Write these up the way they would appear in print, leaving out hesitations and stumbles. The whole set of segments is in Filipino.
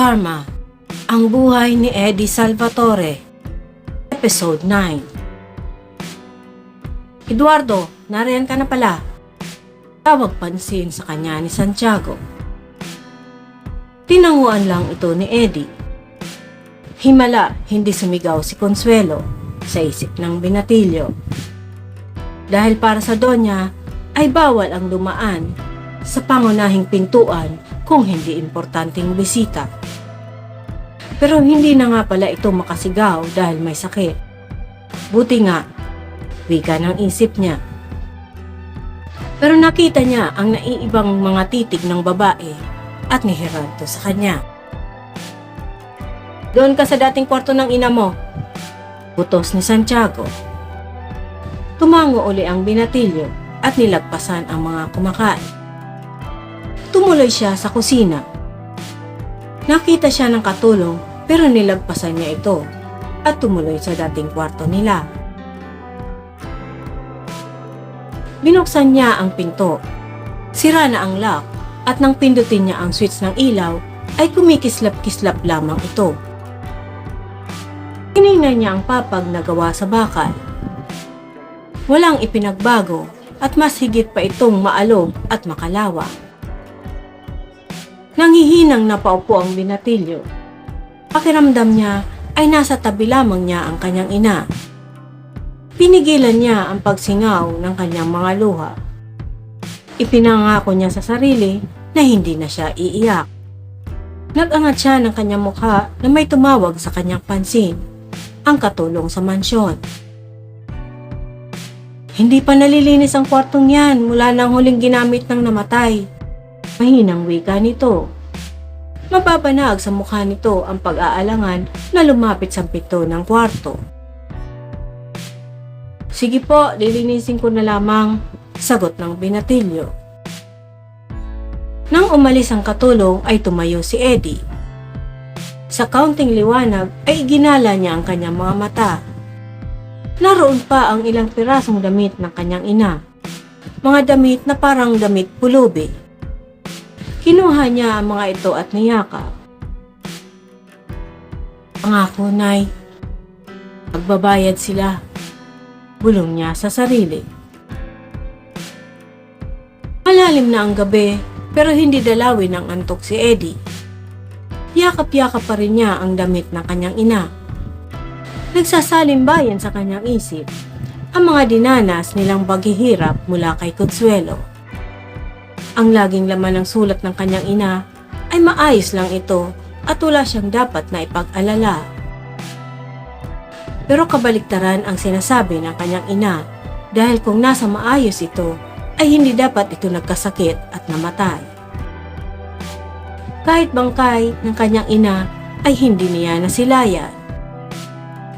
Dharma, ang buhay ni Eddie Salvatore. Episode 9. Eduardo, nariyan ka na pala. Tawag pansin sa kanya ni Santiago. Tinanguan lang ito ni Eddie. Himala, hindi sumigaw si Consuelo sa isip ng binatilyo. Dahil para sa Donya ay bawal ang dumaan sa pangunahing pintuan kung hindi importanteng bisita. Pero hindi na nga pala ito makasigaw dahil may sakit. Buti nga, wika ng isip niya. Pero nakita niya ang naiibang mga titig ng babae at ni Gerardo sa kanya. Doon ka sa dating kwarto ng ina mo, utos ni Santiago. Tumango uli ang binatilyo at nilagpasan ang mga kumakain. Tumuloy siya sa kusina. Nakita siya ng katulong pero nilagpasan niya ito at tumuloy sa dating kwarto nila. Binuksan niya ang pinto. Sira na ang lock at nang pindutin niya ang switch ng ilaw ay kumikislap-kislap lamang ito. Tinignan niya ang papag na gawa sa bakal. Walang ipinagbago at mas higit pa itong maalog at makalawa. Nanghihinang napaupo ang binatilyo. Pakiramdam niya ay nasa tabi lamang niya ang kanyang ina. Pinigilan niya ang pagsingaw ng kanyang mga luha. Ipinangako niya sa sarili na hindi na siya iiyak. Nag-angat siya ng kanyang mukha na may tumawag sa kanyang pansin, ang katulong sa mansyon. Hindi pa nalilinis ang kwartong yan mula nang huling ginamit ng namatay. Mahinang wika nito. Mababanag sa mukha nito ang pag-aalangan na lumapit sa pinto ng kwarto. Sige po, lilinisin ko na lamang, sagot ng binatilyo. Nang umalis ang katulong ay tumayo si Eddie. Sa kaunting liwanag ay ginala niya ang kanyang mga mata. Naroon pa ang ilang pirasong damit ng kanyang ina. Mga damit na parang damit pulubi. Kinuha niya ang mga ito at niyakap. Pangako, Nay. Magbabayad sila. Bulong niya sa sarili. Malalim na ang gabi pero hindi dalawin ng antok si Eddie. Yakap-yakap pa rin niya ang damit ng kanyang ina. Nagsasalimbayan sa kanyang isip ang mga dinanas nilang paghihirap mula kay Consuelo. Ang laging laman ng sulat ng kanyang ina ay maayos lang ito at wala siyang dapat na ipag-alala. Pero kabaliktaran ang sinasabi ng kanyang ina dahil kung nasa maayos ito ay hindi dapat ito nagkasakit at namatay. Kahit bangkay ng kanyang ina ay hindi niya nasilayan.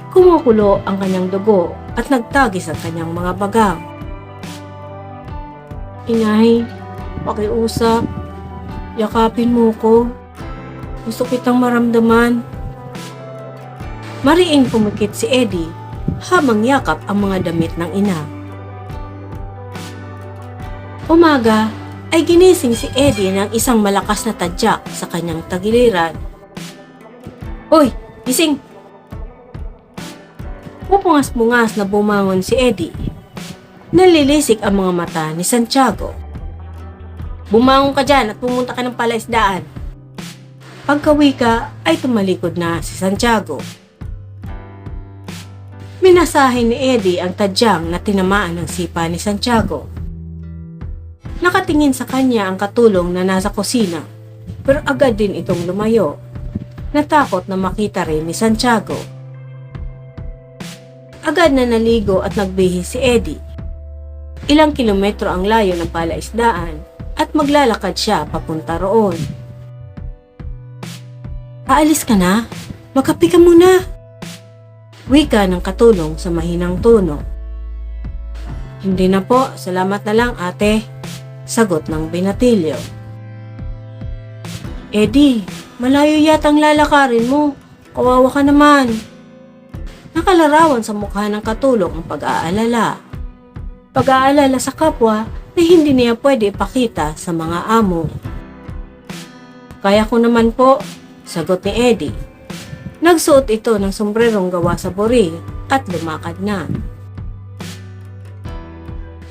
Kumukulo ang kanyang dugo at nagtagis ang kanyang mga bagang. Inay, pakiusap, yakapin mo ko. Gusto kitang maramdaman. Mariing pumikit si Eddie habang yakap ang mga damit ng ina. Umaga ay ginising si Eddie ng isang malakas na tadyak sa kanyang tagiliran. Hoy, gising! Pupungas-pungas na bumangon si Eddie. Nalilisik ang mga mata ni Santiago. Bumangon ka dyan at pumunta ka ng palaisdaan. Pagkawika ay tumalikod na si Santiago. Minasahin ni Eddie ang tadyang na tinamaan ng sipa ni Santiago. Nakatingin sa kanya ang katulong na nasa kusina pero agad din itong lumayo. Natakot na makita rin ni Santiago. Agad na naligo at nagbihis si Eddie. Ilang kilometro ang layo ng palaisdaan at maglalakad siya papunta roon. Aalis ka na? Magkape ka muna. Wika ng katulong sa mahinang tono. Hindi na po, salamat na lang ate, sagot ng binatilyo. Eddie, malayo yatang lalakarin mo. Kawawa ka naman. Nakalarawan sa mukha ng katulong ang pag-aalala. Pag-aalala sa kapwa na hindi niya pwede ipakita sa mga amo. Kaya ko naman po, Sagot ni Eddie. Nagsuot ito ng sombrerong gawa sa buri at lumakad na.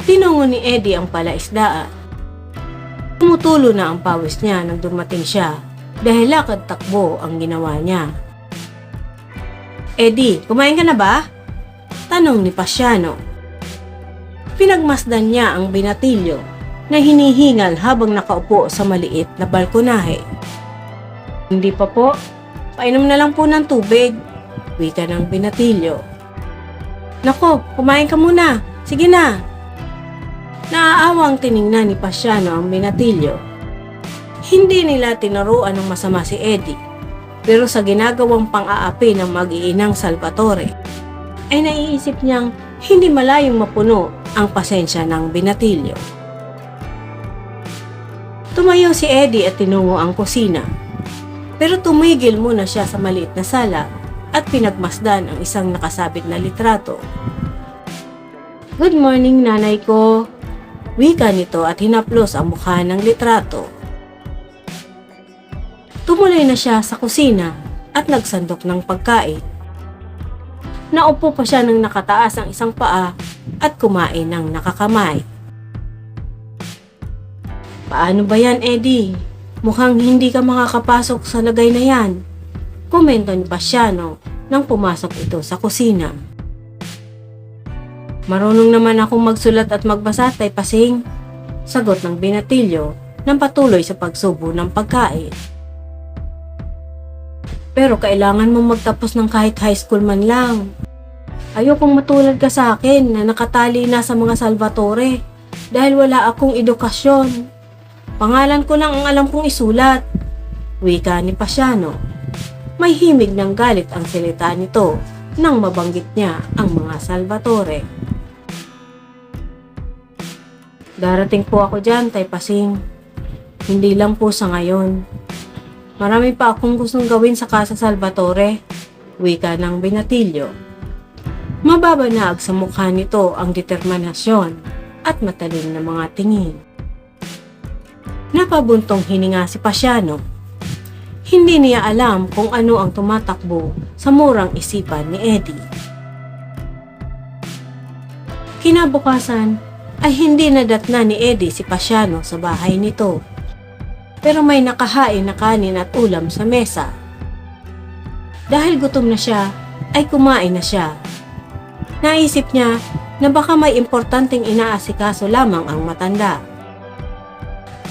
Tinungo ni Eddie ang palaisdaan. Tumutulo na ang pawis niya nang dumating siya dahil lakad takbo ang ginawa niya. Eddie, kumain ka na ba? Tanong ni Pasiano. Pinagmasdan niya ang binatilyo na hinihingal habang nakaupo sa maliit na balkonahe. Hindi pa po. Painom na lang po ng tubig. Wika ng binatilyo. Nako, kumain ka muna. Sige na. Naaawang tiningnan ni Pasiano ang binatilyo. Hindi nila tinuruan ng masama si Eddie, pero sa ginagawang pang-aapi ng mag-iinang Salvatore, ay naiisip niyang hindi malayong mapuno ang pasensya ng binatilyo. Tumayo si Eddie at tinungo ang kusina, pero tumigil muna siya sa maliit na sala at pinagmasdan ang isang nakasabit na litrato. Good morning, nanay ko. Wika nito at hinaplos ang mukha ng litrato. Tumuloy na siya sa kusina at nagsandok ng pagkain. Naupo pa siya ng nakataas ang isang paa at kumain ng nakakamay. Paano ba yan, Eddie? Mukhang hindi ka makakapasok sa lagay na yan. Komento ni Pasiano nang pumasok ito sa kusina. Marunong naman akong magsulat at magbasa, Tay Pasing. Sagot ng binatilyo nang patuloy sa pagsubo ng pagkain. Pero kailangan mong magtapos ng kahit high school man lang. Ayokong matulad ka sa akin na nakatali na sa mga Salvatore dahil wala akong edukasyon. Pangalan ko lang ang alam kong isulat. Wika ni Pasiano. May himig ng galit ang salita nito nang mabanggit niya ang mga Salvatore. Darating po ako dyan, Tay Pasing. Hindi lang po sa ngayon. Marami pa akong gustong gawin sa Casa Salvatore. Wika ng binatilyo. Mababanaag sa mukha nito ang determinasyon at matalim na mga tingin. Napabuntong hininga si Pasiano. Hindi niya alam kung ano ang tumatakbo sa murang isipan ni Eddie. Kinabukasan ay hindi nadatna ni Eddie si Pasiano sa bahay nito. Pero may nakahain na kanin at ulam sa mesa. Dahil gutom na siya, ay kumain na siya. Naisip niya na baka may importanteng inaasikaso lamang ang matanda.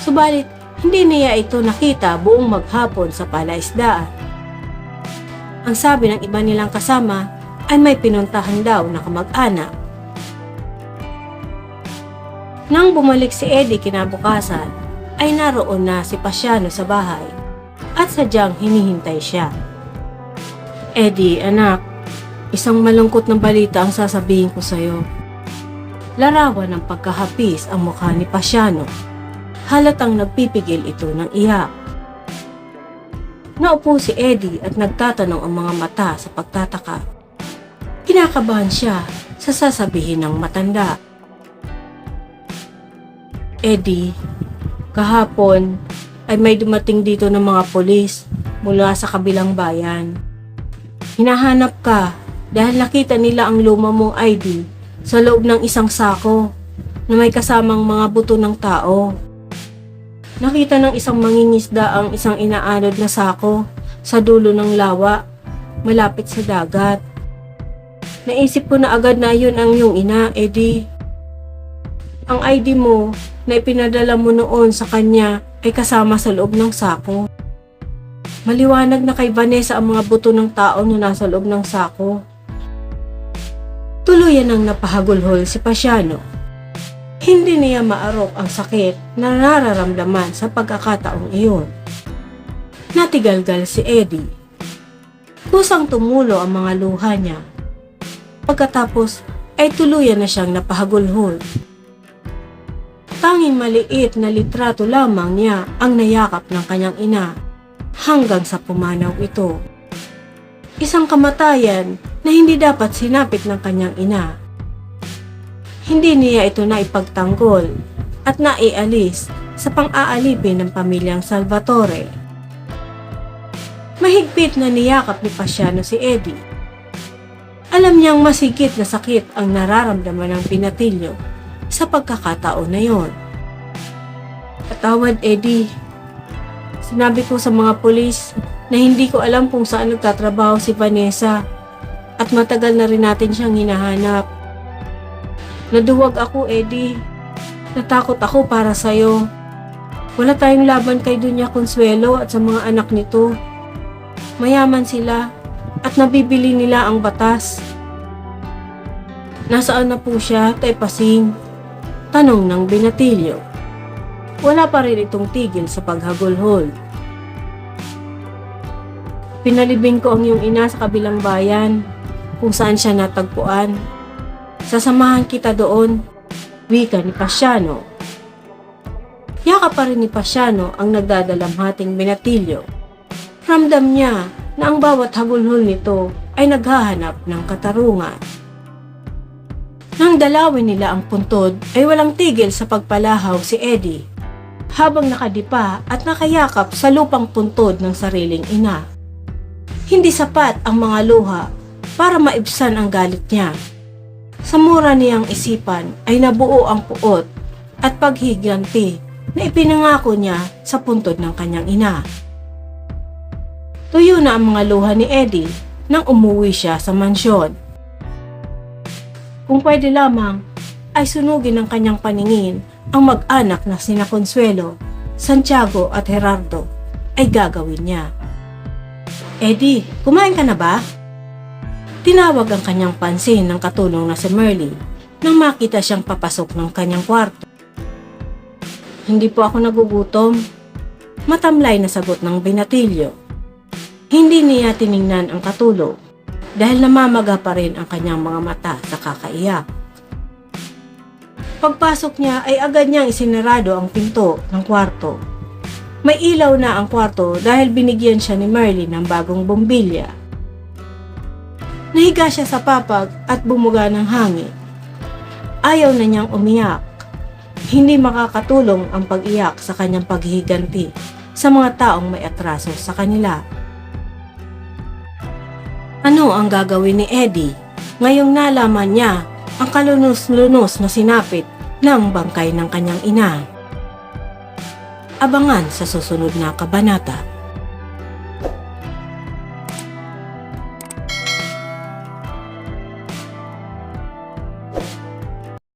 Subalit, hindi niya ito nakita buong maghapon sa palaisdaan. Ang sabi ng iba nilang kasama ay may pinuntahan daw na kamag-anak. Nang bumalik si Eddie kinabukasan, ay naroon na si Pasiano sa bahay at sadyang hinihintay siya. Eddie, anak, isang malungkot na balita ang sasabihin ko sa'yo. Larawan ng pagkahapis ang mukha ni Pasiano. Halatang nagpipigil ito ng iyak. Naupo si Eddie at nagtatanong ang mga mata sa pagtataka. Kinakabahan siya sa sasabihin ng matanda. Eddie, kahapon ay may dumating dito ng mga pulis mula sa kabilang bayan. Hinahanap ka dahil nakita nila ang luma mong ID sa loob ng isang sako na may kasamang mga buto ng tao. Nakita ng isang mangingisda ang isang inaanod na sako sa dulo ng lawa, malapit sa dagat. Naisip ko na agad na yun ang iyong ina, Eddie. Ang ID mo na ipinadala mo noon sa kanya ay kasama sa loob ng sako. Maliwanag na kay Vanessa ang mga buto ng tao na nasa loob ng sako. Tuluyan ang napahagulhol si Pasiano. Hindi niya maarok ang sakit na nararamdaman sa pagkakataong iyon. Natigalgal si Eddie. Kusang tumulo ang mga luha niya. Pagkatapos ay tuluyan na siyang napahagulhol. Tanging maliit na litrato lamang niya ang nayakap ng kanyang ina hanggang sa pumanaw ito. Isang kamatayan na hindi dapat sinapit ng kanyang ina. Hindi niya ito naipagtanggol at naialis sa pang-aalipin ng pamilyang Salvatore. Mahigpit na niyakap ni Pasiano si Eddie. Alam niyang masigit na sakit ang nararamdaman ng binatilyo sa pagkakataon na yon. Patawad, Eddie. Sinabi ko sa mga pulis na hindi ko alam kung saan nagtatrabaho si Vanessa at matagal na rin natin siyang hinahanap. Naduwag ako, Eddie. Natakot ako para sa'yo. Wala tayong laban kay Doña Consuelo at sa mga anak nito. Mayaman sila at nabibili nila ang batas. Nasaan na po siya, Tay Pasing? Tanong ng binatilyo. Wala pa rin itong tigil sa paghagulhol. Pinalibing ko ang iyong ina sa kabilang bayan kung saan siya natagpuan. Sasamahan kita doon, wika ni Pasiano. Yakap pa rin ni Pasiano ang nagdadalamhating binatilyo. Ramdam niya na ang bawat hagulhol nito ay naghahanap ng katarungan. Nang dalawin nila ang puntod ay walang tigil sa pagpalahaw si Eddie habang nakadipa at nakayakap sa lupang puntod ng sariling ina. Hindi sapat ang mga luha para maibsan ang galit niya. Sa mura niyang isipan ay nabuo ang puot at paghiganti na ipinangako niya sa puntod ng kanyang ina. Tuyo na ang mga luha ni Eddie nang umuwi siya sa mansyon. Kung pwede lamang, ay sunugin ng kanyang paningin ang mag-anak na sina Consuelo, Santiago at Gerardo ay gagawin niya. Eddie, kumain ka na ba? Tinawag ang kanyang pansin ng katulong na si Merly nang makita siyang papasok ng kanyang kwarto. Hindi po ako nagugutom. Matamlay na sagot ng binatilyo. Hindi niya tiningnan ang katulong dahil namamaga pa rin ang kanyang mga mata sa kakaiyak. Pagpasok niya ay agad niyang isinarado ang pinto ng kwarto. May ilaw na ang kwarto dahil binigyan siya ni Merly ng bagong bombilya. Nahiga siya sa papag at bumuga ng hangin. Ayaw na niyang umiyak. Hindi makakatulong ang pag-iyak sa kanyang paghihiganti sa mga taong may atraso sa kanila. Ano ang gagawin ni Eddie ngayong nalaman niya ang kalunos-lunos na sinapit ng bangkay ng kanyang ina? Abangan sa susunod na kabanata.